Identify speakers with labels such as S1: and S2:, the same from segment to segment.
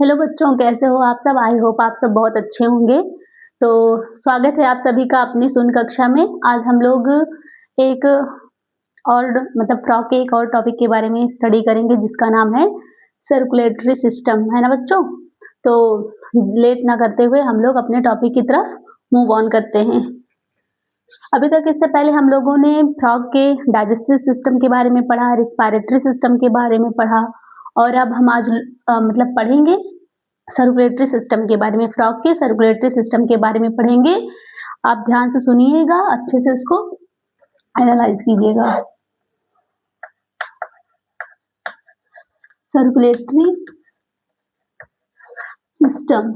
S1: Hello बच्चों, कैसे हो आप सब? आई होप आप सब बहुत अच्छे होंगे। तो स्वागत है आप सभी का अपनी शून्य कक्षा में। आज हम लोग एक और फ्रॉग के एक और टॉपिक के बारे में स्टडी करेंगे जिसका नाम है सर्कुलेटरी सिस्टम, है ना बच्चों? तो लेट ना करते हुए हम लोग अपने टॉपिक की तरफ मूव ऑन करते हैं। अभी तक इससे पहले हम लोगों ने फ्रॉग के डाइजेस्टिव सिस्टम के बारे में पढ़ा, रिस्पायरेटरी सिस्टम के बारे में पढ़ा और अब हम आज पढ़ेंगे सर्कुलेटरी सिस्टम के बारे में। फ्रॉग के सर्कुलेटरी सिस्टम के बारे में पढ़ेंगे। आप ध्यान से सुनिएगा, अच्छे से उसको एनालाइज कीजिएगा। सर्कुलेटरी सिस्टम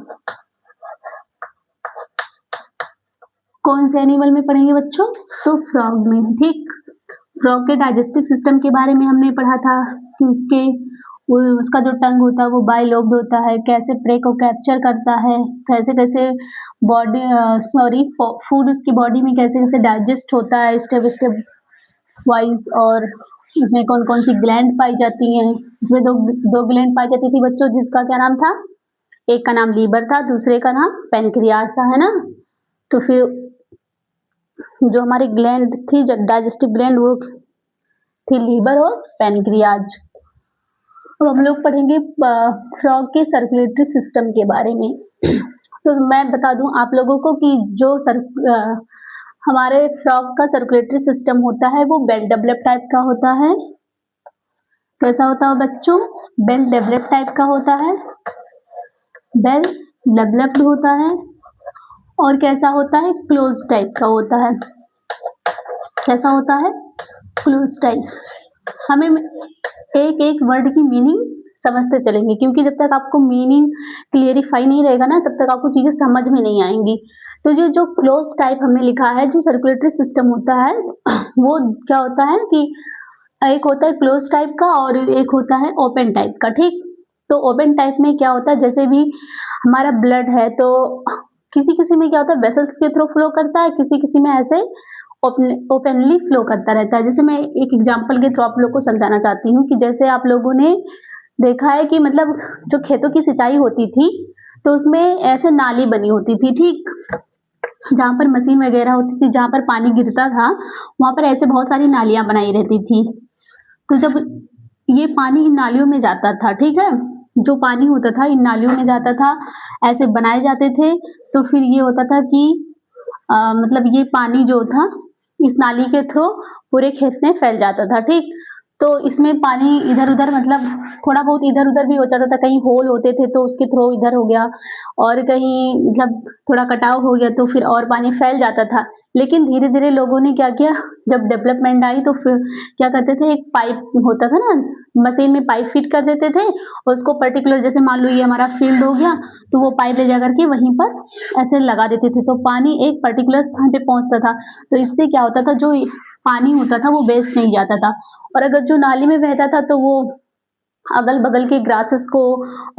S1: कौन से एनिमल में पढ़ेंगे बच्चों? तो फ्रॉग में। ठीक, फ्रॉग के डाइजेस्टिव सिस्टम के बारे में हमने पढ़ा था कि उसका जो टंग होता है वो बाइलोब्ड होता है, कैसे प्रे को कैप्चर करता है, कैसे कैसे फूड उसकी बॉडी में कैसे कैसे डाइजेस्ट होता है स्टेप स्टेप वाइज, और उसमें कौन कौन सी ग्लैंड पाई जाती हैं। उसमें दो ग्लैंड पाई जाती थी बच्चों, जिसका क्या नाम था? एक का नाम लीवर था, दूसरे का नाम पेनक्रियाज था, है ना? तो फिर जो हमारी ग्लैंड थी, डाइजेस्टिव ग्लैंड, वो थी लीवर और पेनक्रियाज। अब हम लोग पढ़ेंगे फ्रॉग के सर्कुलेटरी सिस्टम के बारे में। तो मैं बता दूं आप लोगों को कि जो हमारे फ्रॉग का सर्कुलेटरी सिस्टम होता है वो बेल डेवलप टाइप का होता है। कैसा होता है बच्चों? बेल डेवलप टाइप का होता है, बेल डेवलप्ड होता है। और कैसा होता है? क्लोज टाइप का होता है। कैसा होता है? Close type. हमें एक एक वर्ड की मीनिंग समझते चलेंगे, क्योंकि जब तक आपको मीनिंग क्लियरिफाई नहीं रहेगा ना, तब तक आपको चीजें समझ में नहीं आएंगी। तो जो क्लोज टाइप हमने लिखा है, जो सर्कुलेटरी सिस्टम होता है, वो क्या होता है कि एक होता है क्लोज टाइप का और एक होता है ओपन टाइप का। ठीक, तो ओपन टाइप में क्या होता है, जैसे भी हमारा ब्लड है तो किसी किसी में क्या होता है वेसल्स के थ्रू फ्लो करता है, किसी किसी में ऐसे ओपनली फ्लो करता रहता है। जैसे मैं एक एग्जांपल के थ्रू आप लोग को समझाना चाहती हूँ कि जैसे आप लोगों ने देखा है कि जो खेतों की सिंचाई होती थी तो उसमें ऐसे नाली बनी होती थी। ठीक, जहाँ पर मशीन वगैरह होती थी, जहाँ पर पानी गिरता था, वहां पर ऐसे बहुत सारी नालियां बनाई रहती थी। तो जब ये पानी इन नालियों में जाता था, ठीक है, जो पानी होता था इन नालियों में जाता था, ऐसे बनाए जाते थे। तो फिर ये होता था कि ये पानी जो था इस नाली के थ्रू पूरे खेत में फैल जाता था। ठीक, तो इसमें पानी इधर उधर थोड़ा बहुत इधर उधर भी हो जाता था, कहीं होल होते थे तो उसके थ्रू इधर हो गया, और कहीं थोड़ा कटाव हो गया तो फिर और पानी फैल जाता था। लेकिन धीरे धीरे लोगों ने क्या किया, जब डेवलपमेंट आई तो फिर क्या करते थे, एक पाइप होता था ना, मशीन में पाइप फिट कर देते थे, और उसको पर्टिकुलर, जैसे मान लो ये हमारा फील्ड हो गया, तो वो पाइप ले जाकर के वहीं पर ऐसे लगा देते थे, तो पानी एक पर्टिकुलर स्थान पे पहुंचता था। तो इससे क्या होता था, जो पानी होता था वो वेस्ट नहीं जाता था, और अगर जो नाली में बहता था तो वो अगल बगल के ग्रासेस को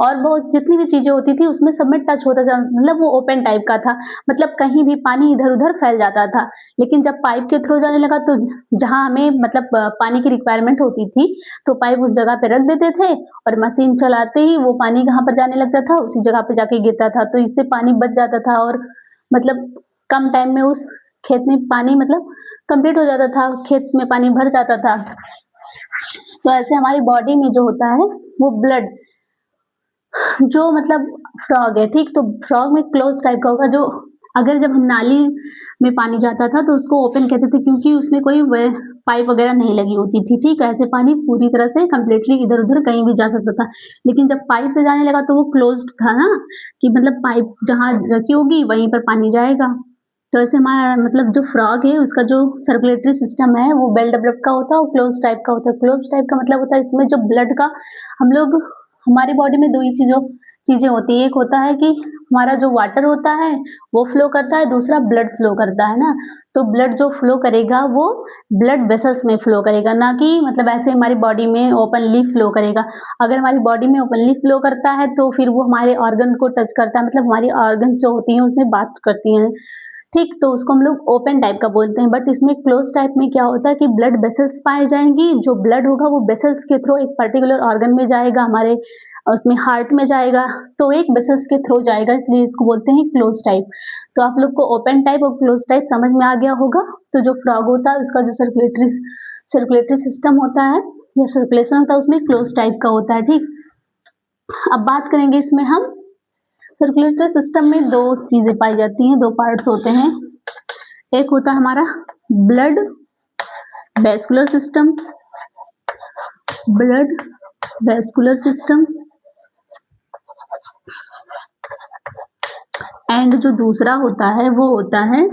S1: और बहुत जितनी भी चीजें होती थी उसमें सब में टच होता था। वो ओपन टाइप का था, कहीं भी पानी इधर उधर फैल जाता था। लेकिन जब पाइप के थ्रू जाने लगा तो जहां हमें पानी की रिक्वायरमेंट होती थी, तो पाइप उस जगह पे रख देते थे और मशीन चलाते ही वो पानी कहाँ पर जाने लगता था, उसी जगह पे जाके गिरता था। तो इससे पानी बच जाता था और कम टाइम में उस खेत में पानी कंप्लीट हो जाता था, खेत में पानी भर जाता था। तो ऐसे हमारी बॉडी में जो होता है वो ब्लड जो फ्रॉग है, ठीक, तो फ्रॉग में क्लोज टाइप का होगा। जो अगर जब हम नाली में पानी जाता था तो उसको ओपन कहते थे, क्योंकि उसमें कोई पाइप वगैरह नहीं लगी होती थी। ठीक, ऐसे पानी पूरी तरह से कंप्लीटली इधर उधर कहीं भी जा सकता था। लेकिन जब पाइप से जाने लगा तो वो क्लोज्ड था ना, कि पाइप जहां रखी होगी वहीं पर पानी जाएगा। तो ऐसे हमारा जो फ्रॉग है उसका जो सर्कुलेटरी सिस्टम है वो बेल डेवलप का होता है और क्लोज टाइप का होता है। क्लोज टाइप का होता है इसमें जो ब्लड का हमारी बॉडी में दो ही चीजें होती है। एक होता है कि हमारा जो वाटर होता है वो फ्लो करता है, दूसरा ब्लड फ्लो करता है ना। तो ब्लड जो फ्लो करेगा वो ब्लड वेसल्स में फ्लो करेगा, ना कि ऐसे हमारी बॉडी में ओपनली फ्लो करेगा। अगर हमारी बॉडी में ओपनली फ्लो करता है तो फिर वो हमारे ऑर्गन को टच करता है, हमारी ऑर्गन जो होती हैं उसमें बात करती हैं। ठीक, तो उसको हम लोग ओपन टाइप का बोलते हैं। बट इसमें क्लोज टाइप में क्या होता है कि ब्लड वेसल्स पाए जाएंगी, जो ब्लड होगा वो वेसल्स के थ्रू एक पर्टिकुलर ऑर्गन में जाएगा, हमारे और उसमें हार्ट में जाएगा तो एक वेसल्स के थ्रू जाएगा, इसलिए इसको बोलते हैं क्लोज टाइप। तो आप लोग को ओपन टाइप और क्लोज टाइप समझ में आ गया होगा। तो जो फ्रॉग होता है उसका जो सर्कुलेटरी सिस्टम होता है या सर्कुलेशन होता है उसमें क्लोज टाइप का होता है, ठीक। अब बात करेंगे इसमें हम सर्कुलेटरी सिस्टम में दो चीजें पाई जाती हैं, दो पार्ट्स होते हैं। एक होता है हमारा blood vascular system, blood vascular system, and जो दूसरा होता है वो होता है,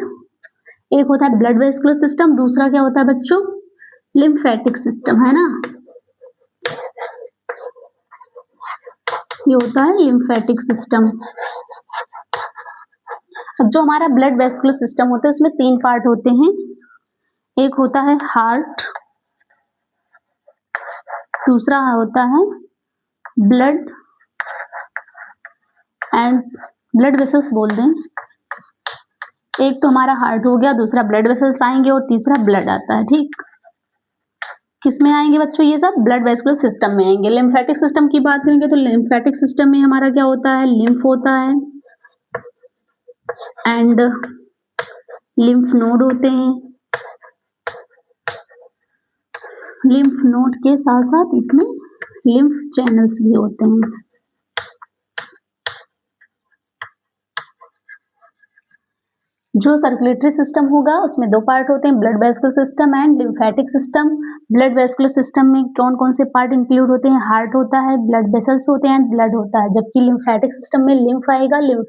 S1: एक होता है ब्लड वेस्कुलर सिस्टम, दूसरा क्या होता है बच्चों, लिम्फेटिक सिस्टम, है ना। ये होता है लिम्फेटिक सिस्टम। अब जो हमारा ब्लड वेस्कुलर सिस्टम होता है उसमें तीन पार्ट होते हैं। एक होता है हार्ट, दूसरा होता है ब्लड एंड ब्लड वेसल्स बोल दें। एक तो हमारा हार्ट हो गया, दूसरा ब्लड वेसल्स आएंगे और तीसरा ब्लड आता है, ठीक। किसमें आएंगे बच्चों, ये सब ब्लड वेस्कुलर सिस्टम में आएंगे। लिम्फेटिक सिस्टम की बात करेंगे तो लिम्फेटिक सिस्टम में हमारा क्या होता है, लिम्फ होता है एंड लिम्फ नोड होते हैं। लिम्फ नोड के साथ साथ इसमें लिम्फ चैनल्स भी होते हैं। जो सर्कुलेटरी सिस्टम होगा उसमें दो पार्ट होते हैं, blood vascular system and lymphatic system. Blood vascular system में कौन कौन से पार्ट इंक्लूड होते हैं, हार्ट होता है, ब्लड वेसल्स होते हैं एंड ब्लड होता है। जबकि लिम्फेटिक सिस्टम में लिम्फ आएगा, लिम्फ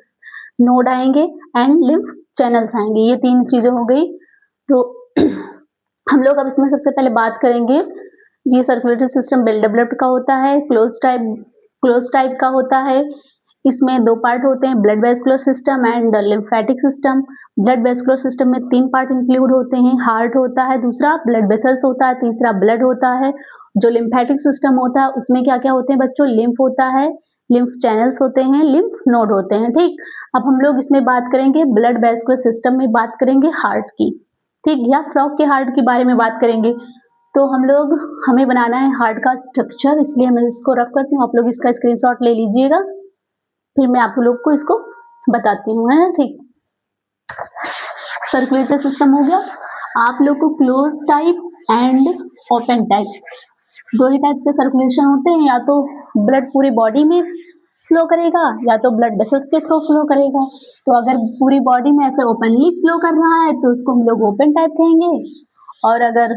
S1: नोड आएंगे एंड लिम्फ चैनल्स आएंगे। ये तीन चीजें हो गई। तो हम लोग अब इसमें सबसे पहले बात करेंगे, ये सर्कुलेटरी सिस्टम वेल डेवलप्ड का होता है, क्लोज टाइप का होता है। इसमें दो पार्ट होते हैं, blood vascular system and lymphatic system. Blood vascular system में तीन पार्ट इंक्लूड होते हैं, हार्ट होता है, दूसरा ब्लड वेसल्स होता है, तीसरा ब्लड होता है। जो लिम्फेटिक सिस्टम होता है उसमें क्या क्या होते हैं बच्चों, लिम्फ होता है, लिम्फ चैनल्स होते हैं, लिम्फ नोड होते हैं, ठीक। अब हम लोग इसमें बात करेंगे ब्लड वेस्कुलर सिस्टम में बात करेंगे हार्ट की, ठीक, या फ्रॉग के हार्ट के बारे में बात करेंगे। तो हमें बनाना है हार्ट का स्ट्रक्चर, इसलिए मैं इसको रफ करती हूँ, आप लोग इसका स्क्रीनशॉट ले लीजिएगा, फिर मैं आप लोग को इसको बताती हूँ, है ना, ठीक। सर्कुलेटरी सिस्टम हो गया। आप लोग को close type and open type दो ही टाइप से सर्कुलेशन होते हैं, या तो ब्लड पूरी बॉडी में फ्लो करेगा या तो ब्लड वेसल्स के थ्रू फ्लो करेगा। तो अगर पूरी बॉडी में ऐसे ओपनली फ्लो कर रहा है तो उसको हम लोग ओपन टाइप कहेंगे, और अगर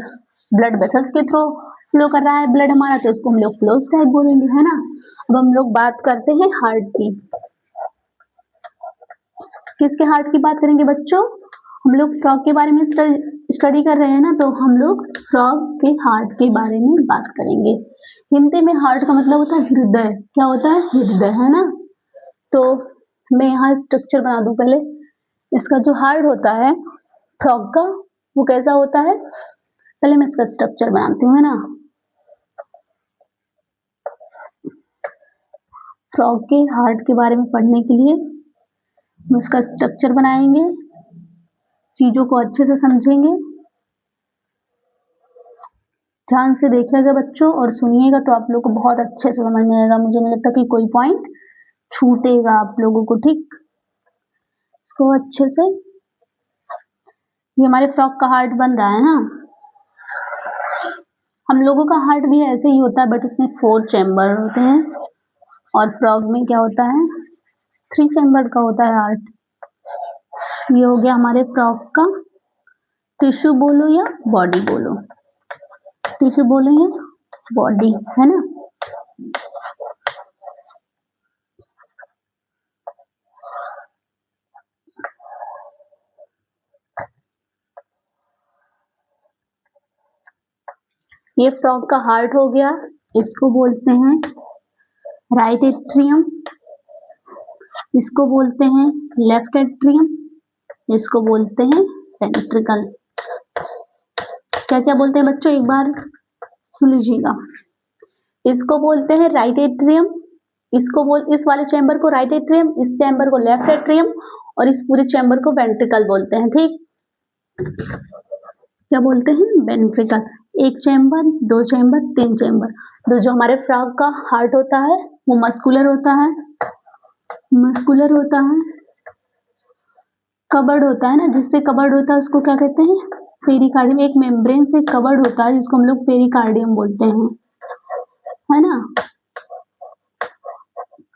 S1: ब्लड वेसल्स के थ्रू फ्लो कर रहा है ब्लड हमारा तो उसको हम लोग क्लोज टाइप बोलेंगे, है ना। अब हम लोग बात करते हैं हार्ट की। किसके हार्ट की बात करेंगे बच्चों, हम लोग फ्रॉग के बारे में स्टडी कर रहे हैं ना, तो हम लोग फ्रॉग के हार्ट के बारे में बात करेंगे। हिंदी में हार्ट का मतलब होता है हृदय, क्या होता है, हृदय, है ना। तो मैं यहाँ स्ट्रक्चर बना दूं पहले। इसका जो हार्ट होता है फ्रॉग का वो कैसा होता है, पहले मैं इसका स्ट्रक्चर बनाती हूँ, है ना। फ्रॉग के हार्ट के बारे में पढ़ने के लिए हम इसका स्ट्रक्चर बनाएंगे, चीजों को अच्छे से समझेंगे, ध्यान से देखिएगा बच्चों और सुनिएगा तो आप लोग को बहुत अच्छे से समझ में आएगा। मुझे नहीं लगता कि कोई पॉइंट छूटेगा आप लोगों को, ठीक। इसको अच्छे से, ये हमारे फ्रॉग का हार्ट बन रहा है ना। हम लोगों का हार्ट भी ऐसे ही होता है बट उसमें 4 चैम्बर होते हैं, और फ्रॉग में क्या होता है 3 चैम्बर का होता है हार्ट। ये हो गया हमारे फ्रॉग का टिश्यू बोलो या बॉडी बोलो, टिश्यू बोलो या बॉडी, है ना। ये फ्रॉग का हार्ट हो गया, इसको बोलते हैं राइट एट्रियम, इसको बोलते हैं लेफ्ट एट्रियम, इसको बोलते हैं वेंट्रिकल। क्या क्या बोलते हैं बच्चों, एक बार सुन लीजिएगा। इसको बोलते हैं राइट एट्रियम, इस वाले चैम्बर को राइट एट्रियम, इस चैम्बर को लेफ्ट एट्रियम, और इस पूरे चैम्बर को वेंट्रिकल बोलते हैं, ठीक। क्या बोलते हैं, वेंट्रिकल। एक चैम्बर, दो चैम्बर, तीन चैम्बर। तो जो हमारे फ्रॉग का हार्ट होता है वो मस्कुलर होता है, मस्कुलर होता है, कवर्ड होता है ना, जिससे कवर्ड होता है उसको क्या कहते हैं, पेरिकार्डियम। एक मेम्ब्रेन से कवर्ड होता है जिसको हम लोग पेरिकार्डियम बोलते हैं, है ना।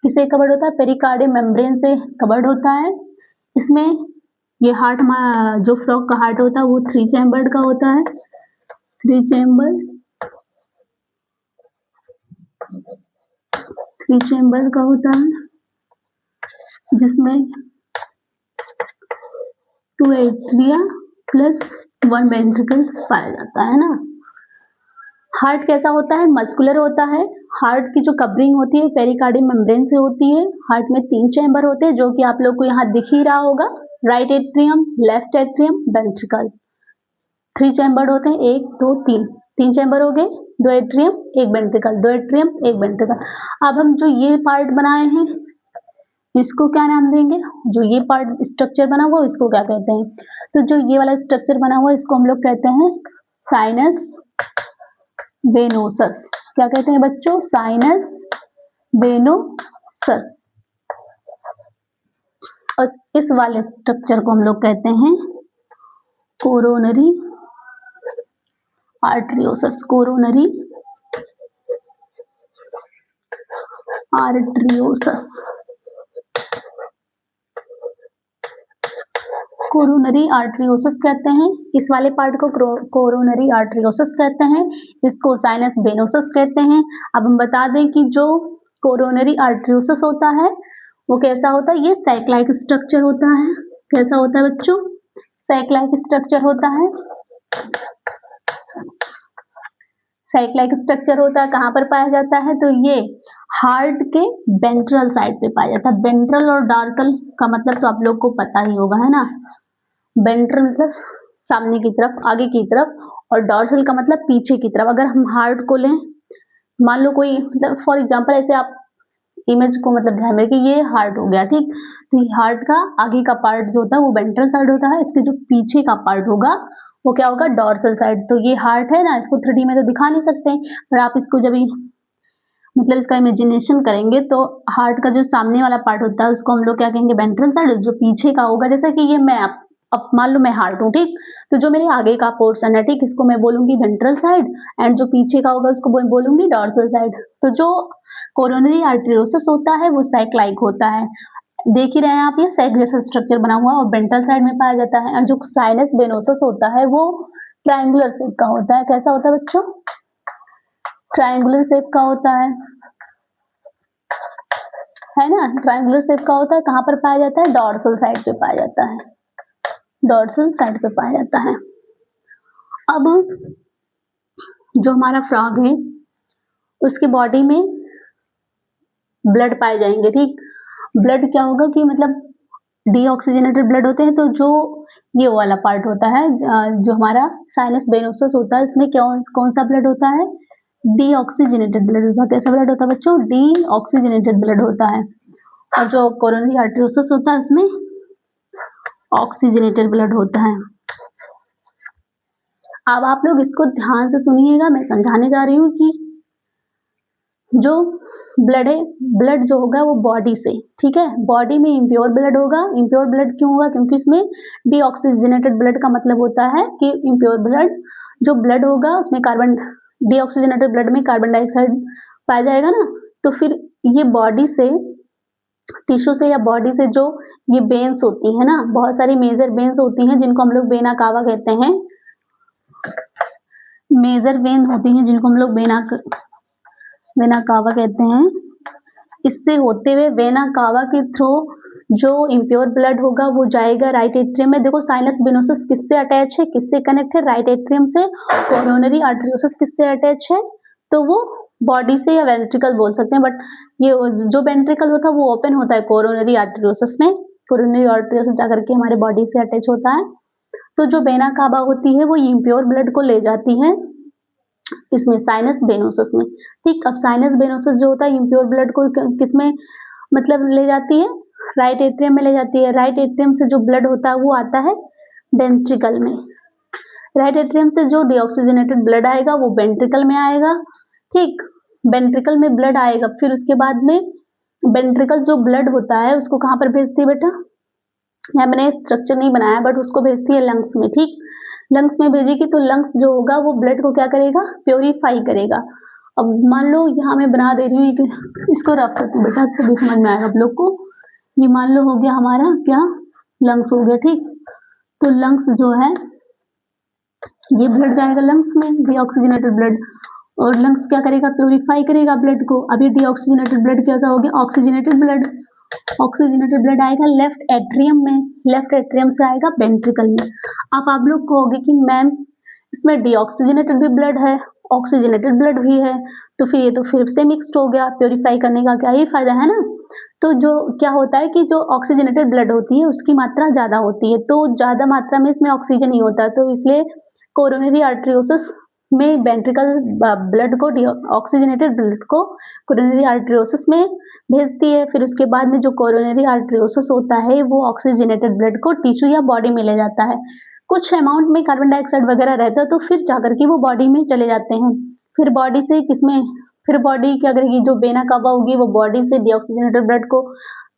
S1: किससे कवर्ड होता है, पेरिकार्डियम मेम्ब्रेन से कवर्ड होता है। इसमें ये हार्ट, जो फ्रॉग का हार्ट होता है वो 3 चैम्बर्ड का होता है, 3 चैम्बर, 3 चैम्बर का होता है, जिसमें 2 एट्रिया प्लस 1 वेंट्रिकल्स पाया जाता है ना। हार्ट कैसा होता है, मस्कुलर होता है। हार्ट की जो कवरिंग होती है पेरिकार्डियम मेम्ब्रेन से होती है। हार्ट में 3 चैम्बर होते हैं जो कि आप लोग को यहाँ दिख ही रहा होगा, right atrium, left atrium, ventricle. 3 chamber होते हैं, 1 2 3, 3 चैम्बर हो गए, 2 एट्रियम, 1 वेंट्रिकल, 2 एट्रियम, 1 वेंट्रिकल। अब हम जो ये पार्ट बनाए हैं इसको क्या नाम देंगे, जो ये पार्ट स्ट्रक्चर बना हुआ इसको क्या कहते हैं, तो जो ये वाला स्ट्रक्चर बना हुआ इसको हम लोग कहते हैं साइनस वेनोसस। क्या कहते हैं बच्चों, साइनस वेनोसस। और इस वाले स्ट्रक्चर को हम लोग कहते हैं coronary arteriosus, coronary arteriosus, coronary arteriosus कहते हैं। इस वाले पार्ट को कोरोनरी आर्टरियोसस कहते हैं, इसको साइनस वेनोसस कहते हैं। अब हम बता दें कि जो कोरोनरी आर्टरियोसस होता है वो कैसा होता है, ये साइक्लाइक स्ट्रक्चर होता है। कैसा होता है बच्चों, साइक्लाइक स्ट्रक्चर होता है। साइक्लाइक स्ट्रक्चर होता है, कहाँ पर पाया जाता है, तो ये हार्ट के वेंट्रल साइड पे पाया जाता है। वेंट्रल और डॉर्सल का मतलब तो आप लोग को पता ही होगा, है ना। वेंट्रल मतलब सामने की तरफ, आगे की तरफ, और डॉर्सल का मतलब पीछे की तरफ। अगर हम हार्ट को लें, मान लो कोई, मतलब फॉर एग्जांपल ऐसे आप इमेज को मतलब ध्यान में कि ये हार्ट हो गया, ठीक। तो ये हार्ट का आगे का पार्ट जो होता है वो वेंट्रल साइड होता है, इसके जो पीछे का पार्ट होगा वो क्या होगा, डॉर्सल साइड। तो ये हार्ट है ना, इसको 3D में तो दिखा नहीं सकते, पर आप इसको जब मतलब इसका इमेजिनेशन करेंगे तो हार्ट का जो सामने वाला पार्ट होता है उसको हम लोग क्या कहेंगे, वेंट्रल साइड। जो पीछे का होगा, जैसे कि ये मैं अब मान लो मैं हार्ट हूँ, ठीक, तो जो मेरे आगे का पोर्शन है, ठीक, इसको मैं बोलूंगी वेंट्रल साइड, एंड जो पीछे का होगा उसको बोलूंगी डॉर्सल साइड। तो जो कोरोनरी आर्टरियोसस होता है वो साइक्लाइक होता है, देख ही रहे हैं आप, ये साइक जैसा स्ट्रक्चर बना हुआ और वेंट्रल साइड में पाया जाता है। और जो साइनस वेनोसस होता है वो ट्रायंगुलर शेप का होता है। कैसा होता है बच्चों, ट्रायंगुलर शेप का होता है ना, ट्रायंगुलर शेप का होता है। कहाँ पर पाया जाता है, डॉर्सल साइड पे पाया जाता है, डॉर्सल साइड पे पाया जाता है। अब जो हमारा फ्रॉग है उसके बॉडी में ब्लड पाए जाएंगे, ठीक। ब्लड क्या होगा कि मतलब डीऑक्सीजनेटेड ब्लड होते हैं। तो जो ये वाला पार्ट होता है जो हमारा साइनस वेनोसस होता है, इसमें कौन सा ब्लड होता है, डीऑक्सीजनेटेड ब्लड होता है। कैसा ब्लड होता है बच्चों, डीऑक्सीजनेटेड ब्लड होता है। और जो कोरोनरी आर्टरियोसस होता है उसमें ऑक्सीजनेटेड ब्लड होता है। अब आप लोग इसको ध्यान से सुनिएगा, मैं समझाने जा रही हूँ कि जो ब्लड है, ब्लड जो होगा वो बॉडी से, ठीक है, बॉडी में इम्प्योर ब्लड होगा। इम्प्योर ब्लड क्यों होगा, क्योंकि इसमें डीऑक्सीजनेटेड ब्लड का मतलब होता है कि इम्प्योर ब्लड, जो ब्लड होगा उसमें कार्बन, डीऑक्सीजनेटेड ब्लड में कार्बन डाइऑक्साइड पाया जाएगा ना। तो फिर ये बॉडी से, टिश्यू से या बॉडी से जो ये वेन्स होती है ना, बहुत सारी मेजर वेन्स होती हैं जिनको हम लोग वेना कावा कहते हैं, मेजर वेन होती हैं जिनको हम लोग वेना कावा कहते हैं। इससे होते हुए वेना कावा के थ्रू जो इम्प्योर ब्लड होगा वो जाएगा राइट एट्रियम में। देखो साइनस वेनोसस किससे अटैच है, किससे कनेक्ट है, राइट एट्रियम से। कोरोनरी आर्टरियोसस किससे अटैच है, तो वो बॉडी से या वेंट्रिकल बोल सकते हैं, बट ये जो वेंट्रिकल होता है वो ओपन होता है कोरोनरी आर्टरियोसस में। कोरोनरी आर्टरियोसस जाकर के हमारे बॉडी से अटैच होता है। तो जो वेना कावा होती है वो इम्प्योर ब्लड को ले जाती है इसमें साइनस वेनोसस में, ठीक। अब साइनस वेनोसस जो होता है इम्प्योर ब्लड को किसमें मतलब ले जाती है, राइट एट्रियम में ले जाती है। राइट एट्रियम से जो ब्लड होता है वो आता है वेंट्रिकल में। राइट एट्रियम से जो डीऑक्सीजनेटेड ब्लड आएगा वो वेंट्रिकल में आएगा, ठीक, वेंट्रिकल में ब्लड आएगा, फिर उसके बाद में वेंट्रिकल जो ब्लड होता है उसको कहाँ पर भेजती है बेटा, यहाँ मैंने स्ट्रक्चर नहीं बनाया बट उसको भेजती है लंग्स में, ठीक, लंग्स में भेजेगी तो लंग्स जो होगा वो ब्लड को क्या करेगा, प्योरीफाई करेगा। अब मान लो यहाँ मैं बना दे रही हूँ कि इसको रख करती हूँ बेटा, तभी समझ में आएगा आप लोग को। ये मान लो हो गया हमारा क्या, लंग्स हो गया, ठीक, तो लंग्स जो है ये ब्लड जाएगा लंग्स में, डीऑक्सीजनेटेड ब्लड, और लंग्स क्या करेगा, प्योरीफाई करेगा ब्लड को। अभी डीऑक्सीजनेटेड ब्लड कैसा हो गया, ऑक्सीजनेटेड ब्लड, ऑक्सीजनेटेड ब्लड आएगा लेफ्ट एट्रियम में, लेफ्ट एट्रियम से आएगा वेंट्रिकल में। अब आप लोग कहोगे कि मैम इसमें डीऑक्सीजनेटेड भी ब्लड है, ऑक्सीजनेटेड ब्लड भी है, तो फिर ये तो फिर से मिक्स्ड हो गया, प्योरीफाई करने का क्या ही फायदा है ना। तो जो क्या होता है कि जो ऑक्सीजनेटेड ब्लड होती है उसकी मात्रा ज़्यादा होती है, तो ज़्यादा मात्रा में इसमें ऑक्सीजन ही होता है, तो इसलिए कोरोनरी आर्टरियोसिस में वेंट्रिकल ब्लड को, ऑक्सीजनेटेड ब्लड को कोरोनरी आर्टरियोसिस में भेजती है। फिर उसके बाद में जो कोरोनरी आर्टरियोसिस होता है वो ऑक्सीजनेटेड ब्लड को टिश्यू या बॉडी में ले जाता है। कुछ अमाउंट में कार्बन डाइऑक्साइड वगैरह रहता है तो फिर जाकर के वो बॉडी में चले जाते हैं। फिर बॉडी से किसमें, फिर बॉडी क्या करेगी, जो वेना कावा होगी वो बॉडी से डीऑक्सीजनेटेड ब्लड को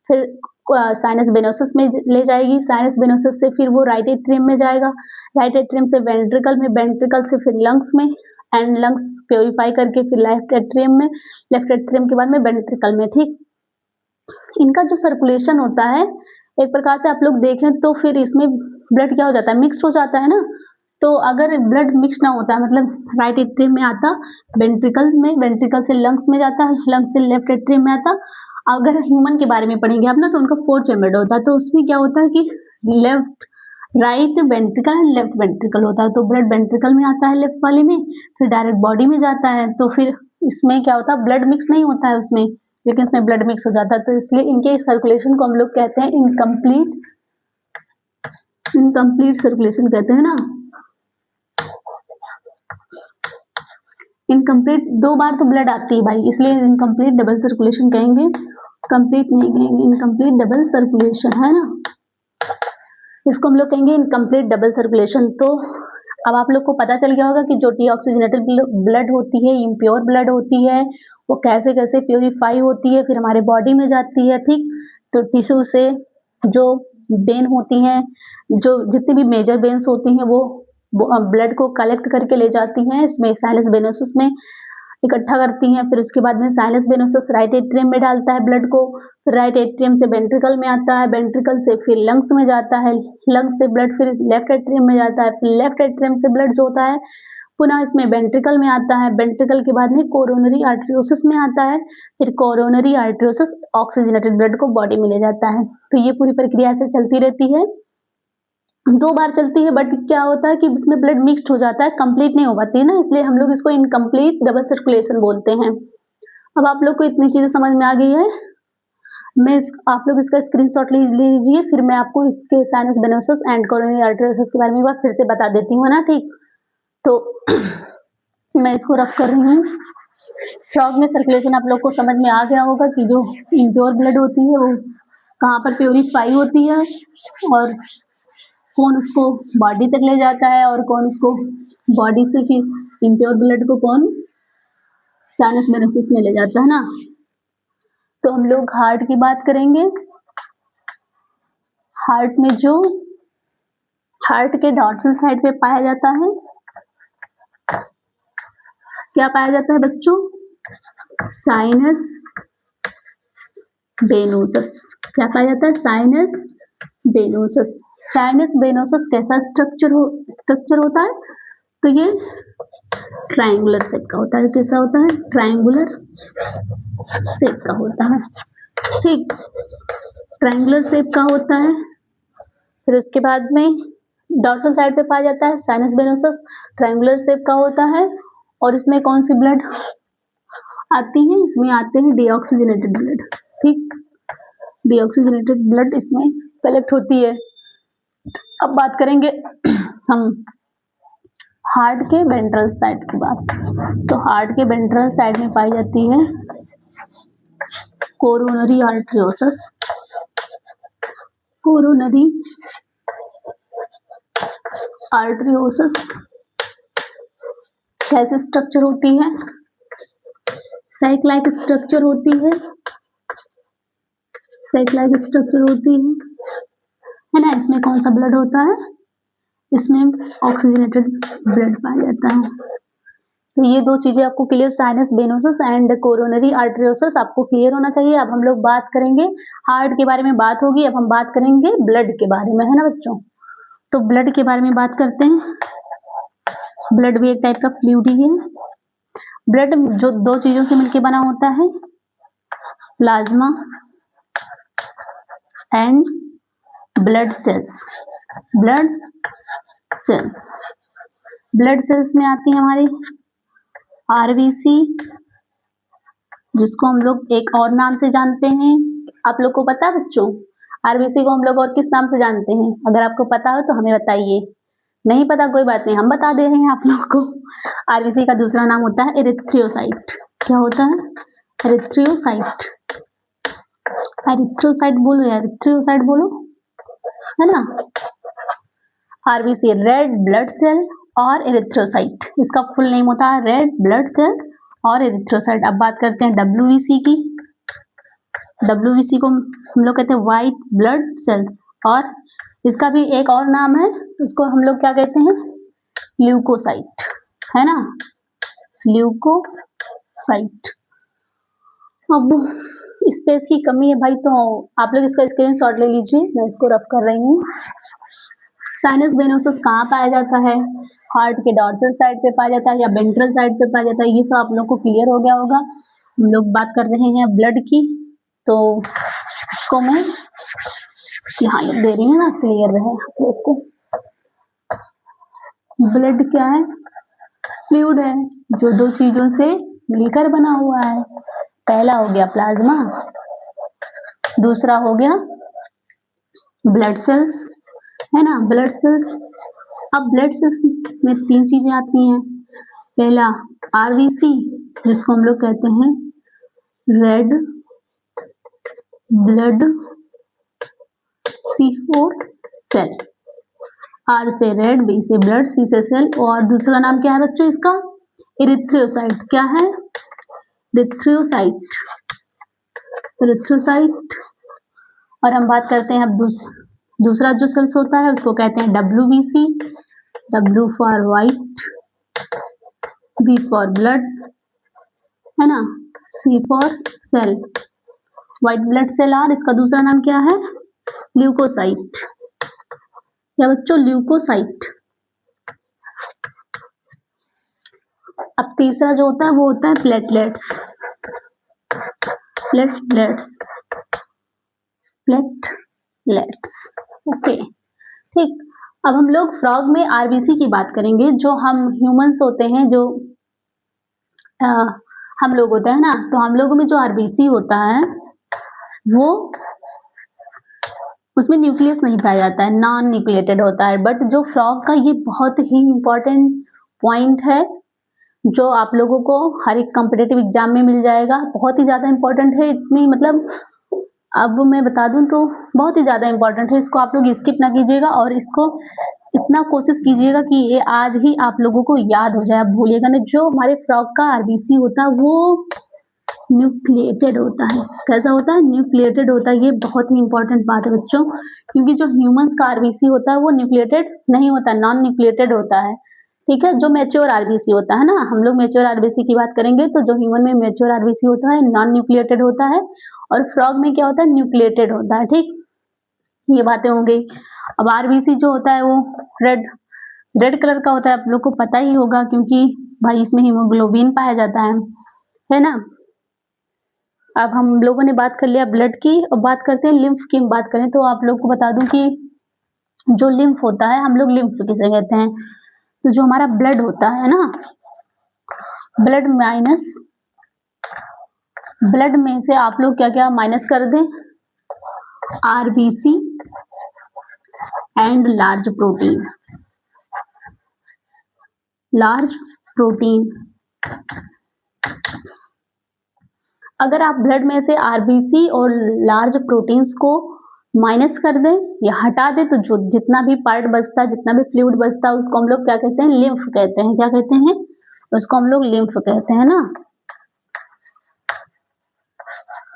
S1: फिर साइनस वेनोसस में ले जाएगी, साइनस वेनोसस से फिर वो राइट एट्रियम में जाएगा, राइट एट्रियम से वेंट्रिकल में, वेंट्रिकल से फिर लंग्स में, एंड लंग्स प्योरीफाई करके फिर लेफ्ट एट्रियम में, लेफ्ट एट्रियम के बाद में वेंट्रिकल में, ठीक। इनका जो सर्कुलेशन होता है एक प्रकार से आप लोग देखें तो फिर इसमें ब्लड क्या हो जाता है, मिक्स हो जाता है ना। तो अगर ब्लड मिक्स ना होता है, मतलब राइट एट्रियम में आता, वेंट्रिकल में, वेंट्रिकल से लंग्स में जाता, लंग्स से लेफ्ट एट्रियम में आता। अगर ह्यूमन के बारे में पढ़ेंगे आप ना तो उनका 4 चैम्बर्ड होता है, तो उसमें क्या होता है कि left right ventricle and left ventricle होता है, तो ब्लड वेंट्रिकल में आता है लेफ्ट वाले में, फिर डायरेक्ट बॉडी में जाता है, तो फिर इसमें क्या होता है, ब्लड मिक्स नहीं होता है उसमें, लेकिन इसमें ब्लड मिक्स हो जाता है, तो इसलिए इनके सर्कुलेशन को हम लोग कहते हैं इनकम्प्लीट, इनकम्प्लीट सर्कुलेशन कहते हैं ना। इनकम्प्लीट 2 बार तो ब्लड आती है भाई, इसलिए इनकम्प्लीट डबल सर्कुलेशन कहेंगे, कंप्लीट नहीं कहेंगे, इनकम्प्लीट डबल सर्कुलेशन है ना, इसको हम लोग कहेंगे इनकम्प्लीट डबल सर्कुलेशन। तो अब आप लोग को पता चल गया होगा कि जो डीऑक्सीजनेटेड ब्लड होती है, इम्प्योर ब्लड होती है, वो कैसे कैसे प्योरीफाई होती है, फिर हमारे बॉडी में जाती है, ठीक। तो टिश्यू से जो वेन होती हैं, जो जितनी भी मेजर वेन्स होती हैं वो ब्लड को कलेक्ट करके ले जाती हैं, इसमें साइनस वेनोसस में इकट्ठा करती हैं, फिर उसके बाद में साइनस वेनोसस राइट एट्रियम में डालता है ब्लड को, फिर राइट एट्रियम से वेंट्रिकल में आता है, वेंट्रिकल से फिर लंग्स में जाता है, लंग्स से ब्लड फिर लेफ्ट एट्रियम में जाता है, फिर लेफ्ट एट्रियम से ब्लड जो होता है पुनः इसमें वेंट्रिकल में आता है, वेंट्रिकल के बाद में कोरोनरी आर्टरियोसिस में आता है, फिर कोरोनरी आर्टरियोसिस ऑक्सीजनेटेड ब्लड को बॉडी में ले जाता है। तो ये पूरी प्रक्रिया ऐसे चलती रहती है, 2 बार चलती है, बट क्या होता है कि इसमें ब्लड मिक्स्ड हो जाता है, कंप्लीट नहीं हो पाती है ना, इसलिए हम लोग इसको इनकम्प्लीट डबल सर्कुलेशन बोलते हैं। अब आप लोग को इतनी चीजें समझ में आ गई है, आप लोग इसका स्क्रीनशॉट ले लीजिए, फिर मैं आपको इसके साइनस वेनोसस एंड कोरोनरी आर्टरियोसिस के बारे में एक बार फिर से बता देती हूँ ना, ठीक। तो मैं इसको रख कर रही हूँ। फ्रॉग में सर्कुलेशन आप लोग को समझ में आ गया होगा कि जो इम्प्योर ब्लड होती है वो कहाँ पर प्योरीफाई होती है, और कौन उसको बॉडी तक ले जाता है, और कौन उसको बॉडी से फिर इम्प्योर ब्लड को कौन साइनस वेनोसस में ले जाता है ना। तो हम लोग हार्ट की बात करेंगे। हार्ट में जो हार्ट के डॉर्सल साइड पे पाया जाता है, क्या पाया जाता है बच्चों, साइनस वेनोसस। क्या पाया जाता है, साइनस वेनोसस। साइनस वेनोसस कैसा स्ट्रक्चर होता है, तो ये ट्रायंगुलर शेप का होता है। कैसा होता है, ट्रायंगुलर शेप का होता है, ठीक, ट्रायंगुलर शेप का होता है। फिर उसके बाद में डॉर्सल साइड पे पाया जाता है साइनस वेनोसस, ट्रायंगुलर शेप का होता है, और इसमें कौन सी ब्लड आती है, इसमें आते हैं डीऑक्सीजनेटेड ब्लड, ठीक, डीऑक्सीजनेटेड ब्लड इसमें कलेक्ट होती है। अब बात करेंगे हम हार्ट के वेंट्रल साइड की बात। तो हार्ट के वेंट्रल साइड में पाई जाती है कोरोनरी आर्टरियोसिस, कोरोनरी आर्टरियोसिस कैसे स्ट्रक्चर होती है, सैक लाइक स्ट्रक्चर होती है, सैक लाइक स्ट्रक्चर होती है ना। इसमें कौन सा ब्लड होता है, इसमें ऑक्सीजनेटेड ब्लड पाया जाता है। तो ये दो चीजें आपको clear, sinus venosus and coronary आर्टरियोसिस आपको क्लियर होना चाहिए। अब हम लोग बात करेंगे हार्ट के बारे में, बात होगी। अब हम बात करेंगे ब्लड के बारे में, है ना बच्चों। तो ब्लड के बारे में बात करते हैं। ब्लड भी एक टाइप का फ्लूइड ही है। ब्लड जो दो चीजों से मिलकर बना होता है, plasma and blood cells. Blood cells, blood cells में आती है हमारी आरबीसी, जिसको हम लोग एक और नाम से जानते हैं। आप लोग को पता है बच्चों, आरबीसी को हम लोग और किस नाम से जानते हैं? अगर आपको पता हो तो हमें बताइए, नहीं पता कोई बात नहीं, हम बता दे रहे हैं आप लोग को। आरबीसी का दूसरा नाम होता है एरिथ्रियोसाइट। क्या होता है? एरिथ्रियोसाइट। एरिथ्रोसाइट बोलो या एरिथ्रियोसाइट बोलो, है ना। आरबीसी रेड ब्लड सेल और एरिथ्रोसाइट, इसका फुल नेम होता है रेड ब्लड सेल्स और एरिथ्रोसाइट। अब बात करते हैं डब्ल्यूबीसी की। डब्ल्यूबीसी को हम लोग कहते हैं व्हाइट ब्लड सेल्स, और इसका भी एक और नाम है, इसको हम लोग क्या कहते हैं? ल्यूकोसाइट, है ना, ल्यूकोसाइट। अब स्पेस की कमी है भाई, तो आप लोग इसका स्क्रीनशॉट ले लीजिए, मैं इसको रफ कर रही हूँ। साइनस वेनोसस कहाँ पाया जाता है? हार्ट के डॉर्सल साइड पे पाया जाता है या वेंट्रल साइड पे पाया जाता है, ये सब आप लोग को क्लियर हो गया होगा। हम लोग बात कर रहे हैं ब्लड की, तो इसको मैं यहाँ दे रही हूँ ना, क्लियर रहे आप लोग को। ब्लड क्या है? फ्लूइड है जो दो चीजों से मिलकर बना हुआ है। पहला हो गया प्लाज्मा, दूसरा हो गया ब्लड सेल्स, है ना, ब्लड सेल्स। अब ब्लड सेल्स में तीन चीजें आती हैं। पहला आरबीसी, जिसको हम लोग कहते हैं red blood C4 cell. R से रेड, बी से ब्लड, सी से सेल, और दूसरा नाम क्या है बच्चों इसका? एरिथ्रोसाइट। क्या है? Erythrocyte, erythrocyte. और हम बात करते हैं अब दूसरा जो सेल्स होता है उसको कहते हैं WBC. W for white, B for blood, है ना, C for cell, white blood cell. और इसका दूसरा नाम क्या है? ल्यूकोसाइट। क्या बच्चों? ल्यूकोसाइट। अब तीसरा जो होता है वो होता है प्लेटलेट्स। प्लेटलेट्स, प्लेटलेट्स, ओके, ठीक। अब हम लोग फ्रॉग में आरबीसी की बात करेंगे। जो हम ह्यूमंस होते हैं, जो हम लोग होते हैं ना, तो हम लोगों में जो आरबीसी होता है वो, उसमें न्यूक्लियस नहीं पाया जाता है, नॉन न्यूक्लिएटेड होता है। बट जो फ्रॉग का, ये बहुत ही इंपॉर्टेंट पॉइंट है जो आप लोगों को हर एक कॉम्पिटिटिव एग्जाम में मिल जाएगा। बहुत ही ज़्यादा इंपॉर्टेंट है, इतनी मतलब अब मैं बता दूं तो बहुत ही ज़्यादा इंपॉर्टेंट है। इसको आप लोग स्किप ना कीजिएगा और इसको इतना कोशिश कीजिएगा कि ये आज ही आप लोगों को याद हो जाए, आप भूलिएगा नहीं। जो हमारे फ्रॉग का आरबीसी होता है वो न्यूक्लिएटेड होता है। कैसा होता है? न्यूक्लिएटेड होता है। ये बहुत ही इंपॉर्टेंट बात है बच्चों, क्योंकि जो ह्यूमंस का आरबीसी होता है वो न्यूक्लिएटेड नहीं होता, नॉन न्यूक्लिएटेड होता है, ठीक है। जो मैच्योर आरबीसी होता है ना, हम लोग मैच्योर आरबीसी की बात करेंगे, तो जो ह्यूमन में मैच्योर आरबीसी होता है नॉन न्यूक्लिएटेड होता है, और फ्रॉग में क्या होता है? न्यूक्लिएटेड होता है, ठीक। ये बातें हो गई। अब आरबीसी जो होता है वो रेड कलर का होता है, आप लोग को पता ही होगा, क्योंकि भाई इसमें हीमोग्लोबिन पाया जाता है ना। अब हम लोगों ने बात कर लिया ब्लड की, अब बात करते हैं लिम्फ की। बात करें तो आप लोग को बता दूं कि जो लिम्फ होता है, हम लोग लिम्फ किसे कहते हैं? तो जो हमारा ब्लड होता है ना, ब्लड माइनस, ब्लड में से आप लोग क्या क्या माइनस कर दें? RBC and large protein, large protein. अगर आप ब्लड में से आरबीसी और लार्ज प्रोटीन्स को माइनस कर दें या हटा दें तो जो जितना भी पार्ट बचता है, जितना भी फ्लूइड बचता है उसको हम लोग क्या कहते हैं, लिम्फ कहते हैं। क्या कहते हैं उसको हम लोग, लिम्फ कहते हैं ना,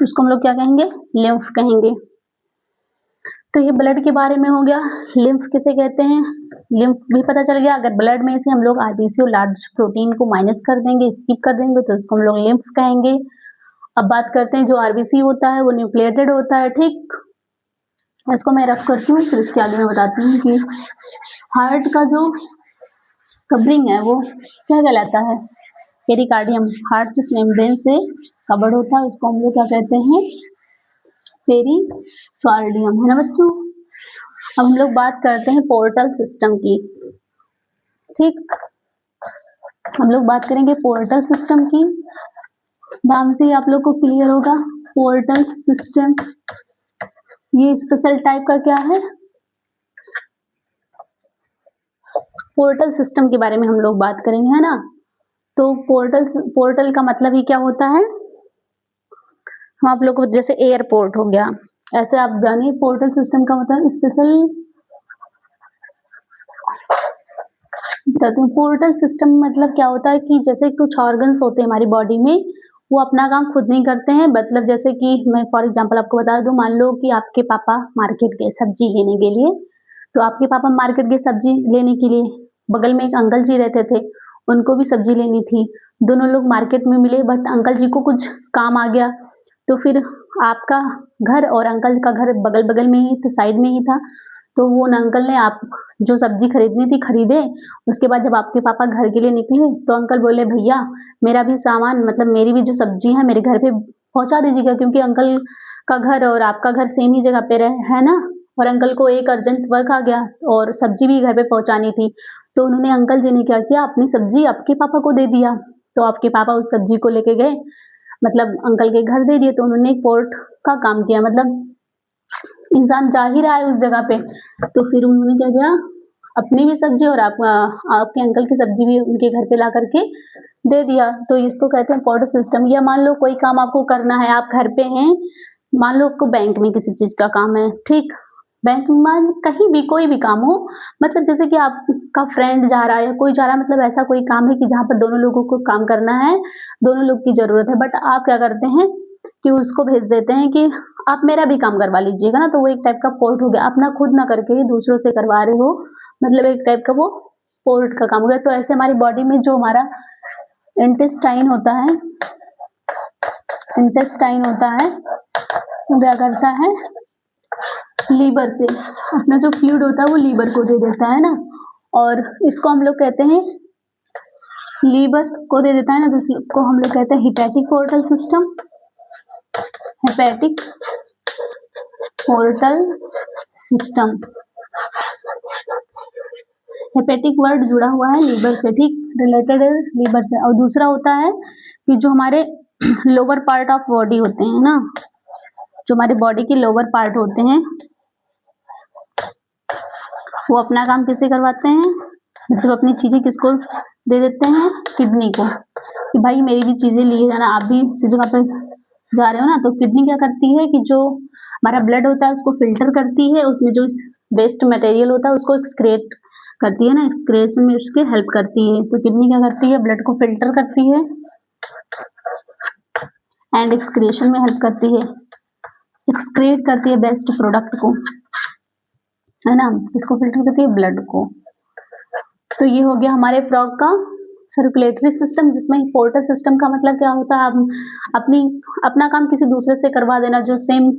S1: उसको हम लोग क्या कहेंगे, लिम्फ कहेंगे। तो ये ब्लड के बारे में हो गया। लिम्फ किसे कहते हैं, लिम्फ भी पता चल गया। अगर ब्लड में से हम लोग आरबीसी और लार्ज प्रोटीन को माइनस कर देंगे, स्किप कर देंगे, तो इसको हम लोग लिम्फ कहेंगे। अब बात करते हैं, जो आरबीसी होता है वो न्यूक्लिएटेड होता है, ठीक। इसको मैं रफ करती हूँ, फिर इसके आगे मैं बताती हूँ कि हार्ट का जो कवरिंग है वो क्या कहलाता है, पेरिकार्डियम। हार्ट जिस मेम्ब्रेन से कवर्ड होता है उसको हम लोग क्या कहते हैं, पेरिकार्डियम, है ना बच्चों। अब हम लोग बात करते हैं पोर्टल सिस्टम की, ठीक। हम लोग बात करेंगे पोर्टल सिस्टम की। नाम से ही आप लोग को क्लियर होगा, पोर्टल सिस्टम ये स्पेशल टाइप का क्या है, पोर्टल सिस्टम के बारे में हम लोग बात करेंगे, है ना। तो पोर्टल का मतलब ही क्या होता है, हम आप लोग को जैसे एयरपोर्ट हो गया, ऐसे आप जानिए पोर्टल सिस्टम का मतलब स्पेशल बताती हूँ। पोर्टल सिस्टम मतलब क्या होता है कि जैसे कुछ ऑर्गन्स होते हैं हमारी बॉडी में, वो अपना काम खुद नहीं करते हैं। मतलब जैसे कि मैं फॉर एग्जांपल आपको बता दूं, मान लो कि आपके पापा मार्केट गए सब्जी लेने के लिए, तो आपके पापा मार्केट गए सब्जी लेने के लिए, बगल में एक अंकल जी रहते थे, उनको भी सब्जी लेनी थी। दोनों लोग मार्केट में मिले, बट अंकल जी को कुछ काम आ गया, तो फिर आपका घर और अंकल का घर बगल बगल में ही था, साइड में ही था। तो वो अंकल ने आप जो सब्जी खरीदनी थी खरीदे। उसके बाद जब आपके पापा घर के लिए निकले तो अंकल बोले, भैया मेरा भी सामान, मतलब मेरी भी जो सब्जी है मेरे घर पे पहुंचा दीजिएगा, क्योंकि अंकल का घर और आपका घर सेम ही जगह पे है ना। और अंकल को एक अर्जेंट वर्क आ गया और सब्जी भी घर पे पहुंचानी थी, तो उन्होंने, अंकल जी ने क्या किया, अपनी सब्जी आपके पापा को दे दिया। तो आपके पापा उस सब्जी को लेके गए, मतलब अंकल के घर दे दिए। तो उन्होंने एक पोर्ट का काम किया, मतलब इंसान जा ही रहा है उस जगह पे, तो फिर उन्होंने क्या किया, अपनी भी सब्जी और आपके अंकल की सब्जी भी उनके घर पे ला करके दे दिया। तो इसको कहते हैं पोर्टल सिस्टम। या मान लो कोई काम आपको करना है, आप घर पे हैं, मान लो आपको बैंक में किसी चीज का काम है, ठीक। बैंक में कहीं भी कोई भी काम हो, मतलब जैसे कि आपका फ्रेंड जा रहा है या कोई जा रहा है, मतलब ऐसा कोई काम है कि जहाँ पर दोनों लोगों को काम करना है, दोनों लोग की जरूरत है, बट आप क्या करते हैं कि उसको भेज देते हैं कि आप मेरा भी काम करवा लीजिएगा ना। तो वो एक टाइप का पोर्ट हो गया, अपना खुद ना करके ही दूसरों से करवा रहे हो, मतलब एक टाइप का वो पोर्ट का काम हो गया। तो ऐसे हमारी बॉडी में जो हमारा इंटेस्टाइन होता है, इंटेस्टाइन होता है वो क्या करता है, लीवर से अपना जो फ्लूइड होता है वो लीवर को दे देता है ना, और इसको हम लोग कहते हैं, लीवर को दे देता है ना, तो इसको हम लोग कहते हैं hepatic portal system, hepatic portal system. Hepatic word जुड़ा हुआ है लीवर से, ठीक, रिलेटेड है लीवर से। और दूसरा होता है कि जो हमारे लोअर पार्ट ऑफ बॉडी होते हैं ना, जो हमारे बॉडी के लोअर पार्ट होते हैं, वो अपना काम किससे करवाते हैं, मतलब अपनी चीजें किसको दे देते हैं, किडनी को, कि भाई मेरी भी चीजें लिए जाना, आप भी इसी जगह पे जा रहे हो ना। तो किडनी क्या करती है कि जो हमारा ब्लड होता है उसको फिल्टर करती है, उसमें जो वेस्ट मटेरियल होता है उसको एक्सक्रेट करती है ना, एक्सक्रेशन में उसके हेल्प करती है। तो किडनी क्या करती है, ब्लड को फिल्टर करती है एंड एक्सक्रेशन में हेल्प करती है, एक्सक्रेट करती है बेस्ट प्रोडक्ट को, है ना, इसको फिल्टर करती है ब्लड को। तो ये हो गया हमारे फ्रॉग का सर्कुलेटरी सिस्टम, जिसमें पोर्टल सिस्टम का मतलब क्या होता है, हम अपना काम किसी दूसरे से करवा देना, जो सेम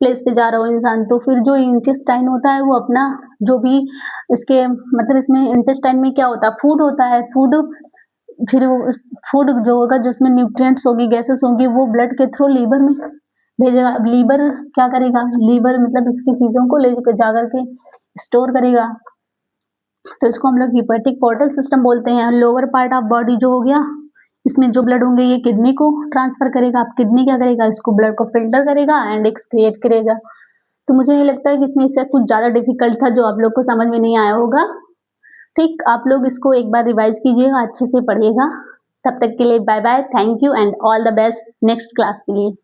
S1: प्लेस पे जा रहा हो इंसान। तो फिर जो इंटेस्टाइन होता है वो अपना जो भी इसके, मतलब इसमें इंटेस्टाइन में क्या होता है, फूड होता है, फूड, फिर वो फूड जो होगा, जो उसमें न्यूट्रिएंट्स होगी, गैसेस होंगी, वो ब्लड के थ्रू लीवर में भेजेगा। अब लीवर क्या करेगा, लीवर मतलब इसकी चीजों को ले जाकर के स्टोर करेगा। तो इसको हम लोग हिपैटिक पोर्टल सिस्टम बोलते हैं। लोअर पार्ट ऑफ बॉडी जो हो गया, इसमें जो ब्लड होंगे ये किडनी को ट्रांसफर करेगा। अब किडनी क्या करेगा, इसको ब्लड को फिल्टर करेगा एंड एक्सक्रिएट करेगा। तो मुझे नहीं लगता है कि इसमें इससे कुछ ज्यादा डिफिकल्ट था जो आप लोग को समझ में नहीं आया होगा, ठीक। आप लोग इसको एक बार रिवाइज कीजिएगा, अच्छे से पढ़िएगा। तब तक के लिए bye bye, thank you and all the best next class के लिए।